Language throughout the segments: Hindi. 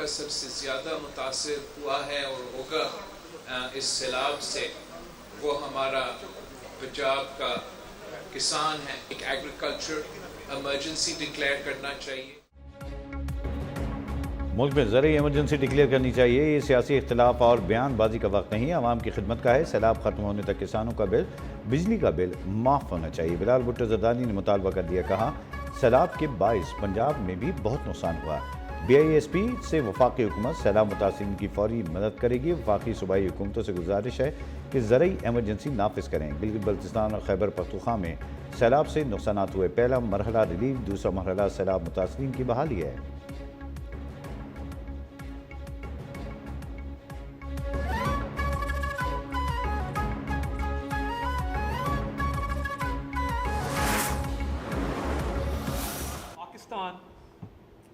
इलाका सबसे ज़्यादा मुतासिर हुआ है और होगा इस सैलाब से, वो हमारा पंजाब का किसान है। एक एग्रीकल्चर इमरजेंसी डिक्लेयर करना चाहिए। मुल्क में ज़रूरी इमरजेंसी डिक्लेयर करनी चाहिए। ये सियासी इख्तिलाफ और बयानबाजी का वक्त नहीं, आवाम की खिदमत का है। सैलाब खत्म होने तक किसानों का बिल, बिजली का बिल माफ़ होना चाहिए। बिलाल भुट्टो ज़रदारी ने मुतालबा कर दिया, कहा सैलाब के बाइस पंजाब में भी बहुत नुकसान हुआ। BISP से वफाकी हुकूमत सैलाब मुतासिरीन की फौरी मदद करेगी। वफाकी सूबाई हुकूमतों से गुजारिश है कि ज़रूरी इमरजेंसी नाफिज करें। गिलगित बल्तिस्तान और खैबर पख्तूनख्वा में सैलाब से नुकसानात हुए। पहला मरहला रिलीफ, दूसरा मरहला सैलाब मुतासिरीन की बहाली है।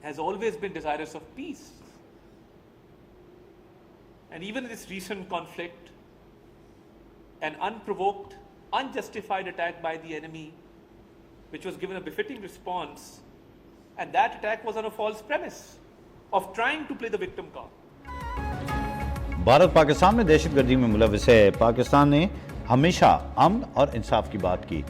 Has always been desirous of peace. And even in this recent conflict, an unprovoked, unjustified attack by the enemy, which was given a befitting response, and that attack was on a false premise of trying to play the victim card. Bharat Pakistan में दहशतगर्दी में मुलविस है। पाकिस्तान ने हमेशा अमन और इंसाफ की बात की।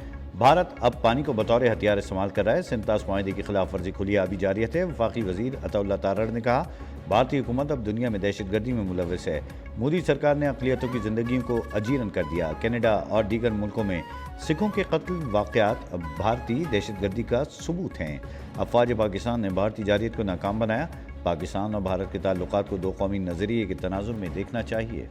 भारत अब पानी को बतौर हथियार इस्तेमाल कर रहा है। सिंतास माहे की खिलाफ वर्जी खुली आबी जारियत है। वफाकी वजीर अताउल्लाह तारड़ ने कहा भारतीय हुकूमत अब दुनिया में दहशतगर्दी में मुलविस है। मोदी सरकार ने अक़लियतों की ज़िंदगी को अजीरन कर दिया। कनाडा और दीगर मुल्कों में सिखों के कत्ल वाक़यात भारतीय दहशतगर्दी का सबूत हैं। अफवाज पाकिस्तान ने भारतीय जारियत को नाकाम बनाया। पाकिस्तान और भारत के ताल्लुकात को दो कौमी नज़रिए के तनाजुर में देखना चाहिए।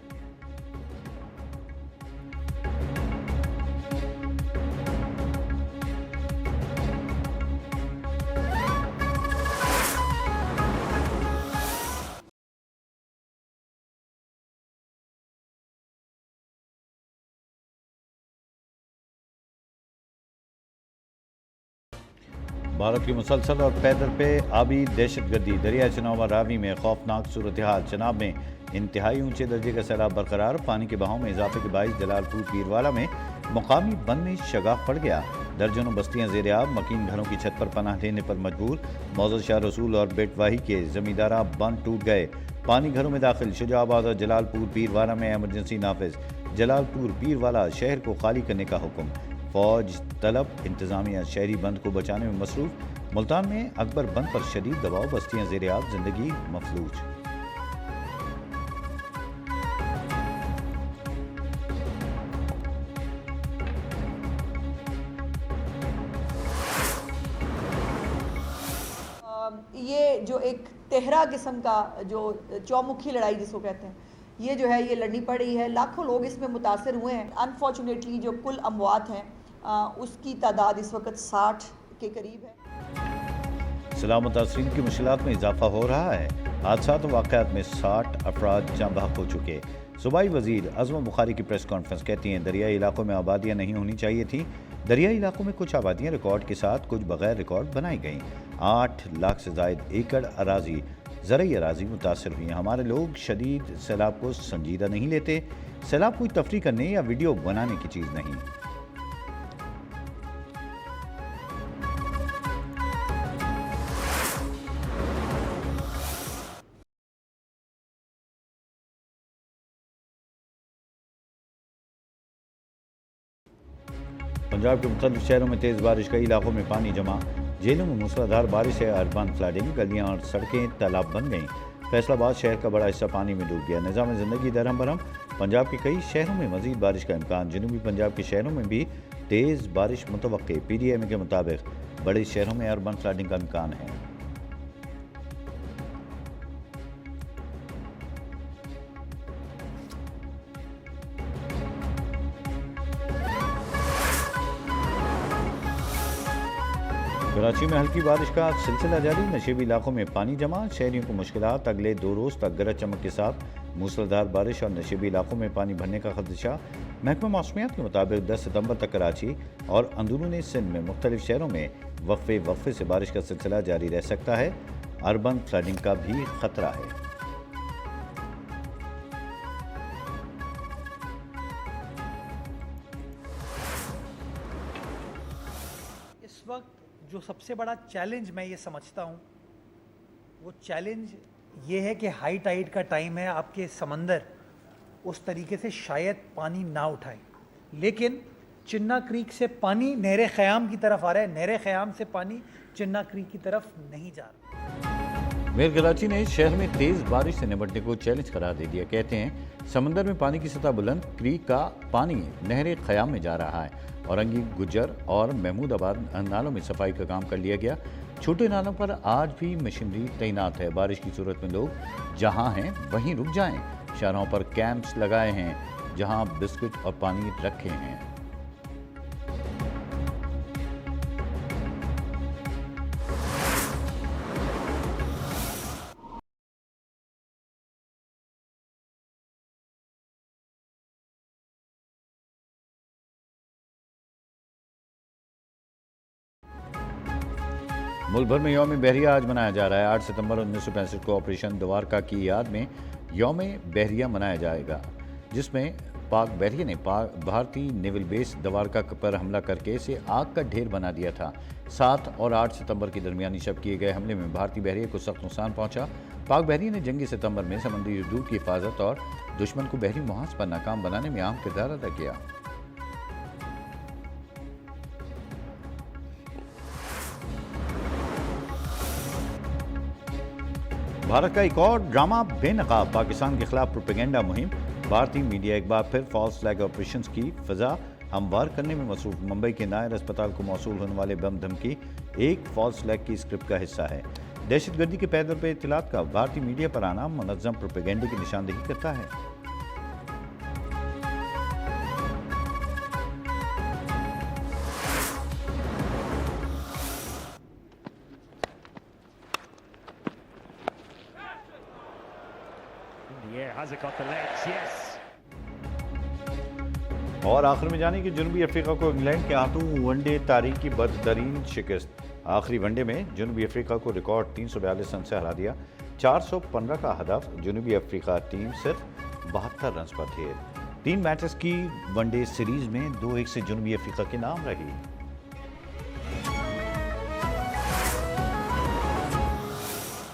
भारत की मुसलसल और पैदल पे आबी दहशतगर्दी। दरिया चनाव और रावी में खौफनाक सूरत हाल। चनाब में इंतहाई ऊंचे दर्जे का सैलाब बरकरार। पानी के बहाव में इजाफे के बाइस जलालपुर पीरवाला में मुकामी बंद में शगाफ पड़ गया। दर्जनों बस्तियां ज़ेर आब, मकीन घरों की छत पर पनाह लेने पर मजबूर। मौजूद शाह रसूल और बेटवाही के जमींदारा बंद टूट गए। पानी घरों में दाखिल। शुजाबाद और जलालपुर पीरवाला में एमरजेंसी नाफिज। जलालपुर पीरवाला शहर को खाली करने का हुक्म। फौज तलब, इंतजामिया शहरी बंद को बचाने में मसरूफ। मुल्तान में अकबर बंद पर शदीद दबाव, बस्तियां ज़ेर आब, जिंदगी मफलूज। ये जो एक तेहरा किस्म का जो चौमुखी लड़ाई जिसको कहते हैं, ये जो है ये लड़नी पड़ रही है। लाखों लोग इसमें मुतासर हुए हैं। अनफॉर्चुनेटली जो कुल अमवात हैं उसकी तादाद इस वक्त 60 के करीब है। सैलाब मुतासरीन की मुश्किलात में इजाफा हो रहा है। हादसा वाक़यात में 60 अफराद जाँ बहक हो चुके। सूबाई वजीर अज़मा बुखारी की प्रेस कॉन्फ्रेंस, कहती हैं दरियाई इलाकों में आबादियाँ नहीं होनी चाहिए थी। दरियाई इलाकों में कुछ आबादियाँ रिकॉर्ड के साथ, कुछ बगैर रिकॉर्ड बनाई गईं। 8 लाख से ज़ायद एकड़ अराजी, ज़रई अराजी मुतासर हुई। हमारे लोग शदीद सैलाब को संजीदा नहीं लेते। सैलाब कोई तफरी करने या वीडियो बनाने की चीज़ नहीं। पंजाब के मुख्तलिफ शहरों में तेज़ बारिश, कई इलाकों में पानी जमा। जेलों में मूसलाधार बारिश है। अर्बन फ्लडिंग, गलियां और सड़कें तालाब बन गईं। फैसलाबाद शहर का बड़ा हिस्सा पानी में डूब गया। निज़ाम ज़िंदगी दरहम बरहम। पंजाब के कई शहरों में मज़ीद बारिश का इम्कान। जनूबी पंजाब के शहरों में भी तेज़ बारिश मुतवक्के। PDM के मुताबिक बड़े शहरों में अर्बन फ्लडिंग का इम्कान है। कराची में हल्की बारिश का सिलसिला जारी। नशेबी इलाकों में पानी जमा, शहरियों को मुश्किलात। अगले 2 रोज़ तक गरज चमक के साथ मूसलाधार बारिश और नशेबी इलाकों में पानी भरने का खदशा। महकमा मौसमियात के मुताबिक 10 सितंबर तक कराची और अंदरूनी सिंध में मुख्तलिफ शहरों में वक्फे से बारिश का सिलसिला जारी रह सकता है। अर्बन फ्लडिंग का भी खतरा है। इस वक्त जो सबसे बड़ा चैलेंज मैं ये समझता हूँ, वो चैलेंज ये है कि हाई टाइड का टाइम है, आपके समंदर उस तरीके से शायद पानी ना उठाए, लेकिन चिन्ना क्रीक से पानी नहर ख़याम की तरफ आ रहा है, नहर ख़याम से पानी चिन्ना क्रीक की तरफ नहीं जा रहा। मेयर कराची ने शहर में तेज़ बारिश से निपटने को चैलेंज करार दे दिया। कहते हैं समंदर में पानी की सतह बुलंद, क्रीक का पानी नहर ख़याम में जा रहा है। औरंगी, गुज्जर और महमूदाबाद नालों में सफाई का काम कर लिया गया। छोटे नालों पर आज भी मशीनरी तैनात है। बारिश की सूरत में लोग जहां हैं वहीं रुक जाएं। शहरों पर कैंप्स लगाए हैं जहां बिस्किट और पानी रखे हैं। मुल्क भर में यौम बहरिया आज मनाया जा रहा है। 8 सितंबर 1965 को ऑपरेशन द्वारका की याद में यौम बहरिया मनाया जाएगा, जिसमें पाक बहरिया ने भारतीय नेवल बेस द्वारका पर हमला करके इसे आग का ढेर बना दिया था। 7 और 8 सितंबर के दरमियानी शब किए गए हमले में भारतीय बहरिया को सख्त नुकसान पहुंचा। पाक बहरिया ने जंगी सितंबर में समुद्री हदूद की हिफाजत और दुश्मन को बहरी मुहाज पर नाकाम बनाने में अहम किरदार अदा किया। भारत का एक और ड्रामा बेनकाब, पाकिस्तान के खिलाफ प्रोपेगेंडा मुहिम। भारतीय मीडिया एक बार फिर फॉल्स फ्लैग ऑपरेशन की फिजा हमवार करने में मसरूफ। मुंबई के नायर अस्पताल को मौसूल होने वाले बम धमकी एक फॉल्स फ्लैग की स्क्रिप्ट का हिस्सा है। दहशतगर्दी के पैदल पे इत्तलात का भारतीय मीडिया पर आना मुनज़्ज़म प्रोपेगेंडे की निशानदेही करता है। और आखिर में जाने कि जनूबी अफ्रीका को इंग्लैंड के हाथों वनडे तारीख की बदतरीन शिकस्त। आखिरी वनडे में जनूबी अफ्रीका को रिकॉर्ड 342 रन से हरा दिया। 415 का हदफ। जनूबी अफ्रीका टीम सिर्फ 72 रन पर थे। 3 मैचेस की वनडे सीरीज में 2-1 से जनूबी अफ्रीका के नाम रही।